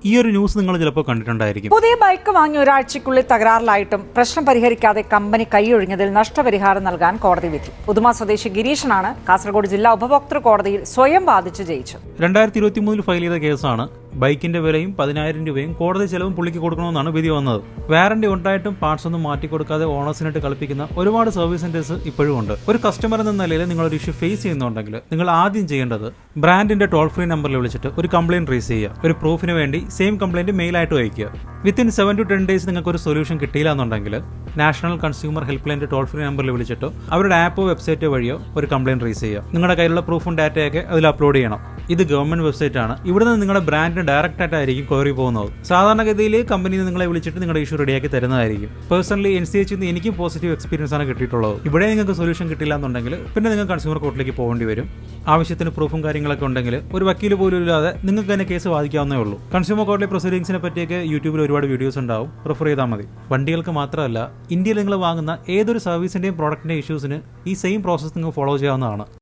ഈ ഒരു ന്യൂസ് നിങ്ങൾ ചിലപ്പോൾ കണ്ടിട്ടുണ്ടായിരിക്കും. പുതിയ ബൈക്ക് വാങ്ങി ഒരാഴ്ചയ്ക്കുള്ളിൽ തകരാറിലായിട്ടും പ്രശ്നം പരിഹരിക്കാതെ കമ്പനി കൈയൊഴിഞ്ഞതിൽ നഷ്ടപരിഹാരം നൽകാൻ കോടതി വിധി. ഉദുമ സ്വദേശി ഗിരീഷനാണ് കാസർഗോഡ് ജില്ലാ ഉപഭോക്തൃ കോടതിയിൽ സ്വയം ബാധിച്ച് ജയിച്ചു. 2023 ഫയൽ ചെയ്ത കേസാണ്. ബൈക്കിന്റെ വിലയും 10,000 രൂപയും കോടതി ചെലവും പുള്ളിക്ക് കൊടുക്കണമെന്നാണ് വിധി വന്നത്. വാറന്റി ഉണ്ടായിട്ടും പാർട്സ് ഒന്നും മാറ്റിക്കൊടുക്കാതെ ഓണേഴ്സിനായിട്ട് കളിപ്പിക്കുന്ന ഒരുപാട് സർവീസ് സെന്റേഴ്സ് ഇപ്പോഴും ഉണ്ട്. ഒരു കസ്റ്റമർ എന്ന നിലയിൽ നിങ്ങൾ ഒരു ഇഷ്യൂ ഫേസ് ചെയ്യുന്നുണ്ടെങ്കിൽ നിങ്ങൾ ആദ്യം ചെയ്യേണ്ടത് ബ്രാൻഡിന്റെ ടോൾ ഫ്രീ നമ്പറിൽ വിളിച്ചിട്ട് ഒരു കംപ്ലയിന്റ് റേസ് ചെയ്യുക. ഒരു പ്രൂഫിന് വേണ്ടി സെയിം കംപ്ലയിന്റ് മെയിലായിട്ട് അയക്കുക. വിത്തിൻ 7 to 10 ഡേയ്സ് നിങ്ങൾക്ക് ഒരു സൊല്യൂഷൻ കിട്ടിയില്ല എന്നുണ്ടെങ്കിൽ നാഷണൽ കൺസ്യൂമർ ഹെൽപ്പ് ലൈൻ്റെ ടോൾ ഫ്രീ നമ്പറിൽ വിളിച്ചിട്ടോ അവരുടെ ആപ്പോ വെബ്സൈറ്റോ വഴിയോ ഒരു കംപ്ലയിന്റ് റേസ് ചെയ്യുക. നിങ്ങളുടെ കയ്യിലുള്ള പ്രൂഫും ഡാറ്റയൊക്കെ അതിൽ അപ്ലോഡ് ചെയ്യണം. ഇത് ഗവൺമെന്റ് വെബ്സൈറ്റ് ആണ്. ഇവിടെ നിന്ന് നിങ്ങളുടെ ബ്രാൻഡിന് ഡയറക്റ്റ് ആയിട്ടായിരിക്കും ക്വയറി പോകുന്നത്. സാധാരണഗതിയിൽ കമ്പനി നിങ്ങളെ വിളിച്ചിട്ട് നിങ്ങളുടെ ഇഷ്യൂ റെഡിയാക്കി തരുന്നതായിരിക്കും. പേഴ്സണലി NCH എനിക്കും പോസിറ്റീവ് എക്സ്പീരിയൻസ് ആണ് കിട്ടിയിട്ടുള്ളത്. ഇവിടെ നിങ്ങൾക്ക് സൊല്യൂഷൻ കിട്ടില്ല എന്നുണ്ടെങ്കിൽ പിന്നെ നിങ്ങൾ കൺസ്യൂമർ കോർട്ടിലേക്ക് പോകേണ്ടി വരും. ആവശ്യത്തിന് പ്രൂഫും കാര്യങ്ങളൊക്കെ ഉണ്ടെങ്കിൽ ഒരു വക്കീൽ പോലും ഇല്ലാതെ നിങ്ങൾക്ക് തന്നെ കേസ് വാദിക്കാവുന്നേ ഉള്ളൂ. കൺസ്യൂമർ കോർട്ടിലെ പ്രൊസീഡിങ്സിനെ പറ്റിയൊക്കെ യൂട്യൂബിൽ ഒരുപാട് വീഡിയോസ് ഉണ്ടാവും, പ്രിഫർ ചെയ്താൽ മതി. വണ്ടികൾക്ക് മാത്രമല്ല, ഇന്ത്യയിൽ നിങ്ങൾ വാങ്ങുന്ന ഏതൊരു സർവീസിന്റെയും പ്രോഡക്റ്റിന്റെ ഇഷ്യൂസിന് ഈ സെയിം പ്രോസസ് നിങ്ങൾ ഫോളോ ചെയ്യാവുന്നതാണ്.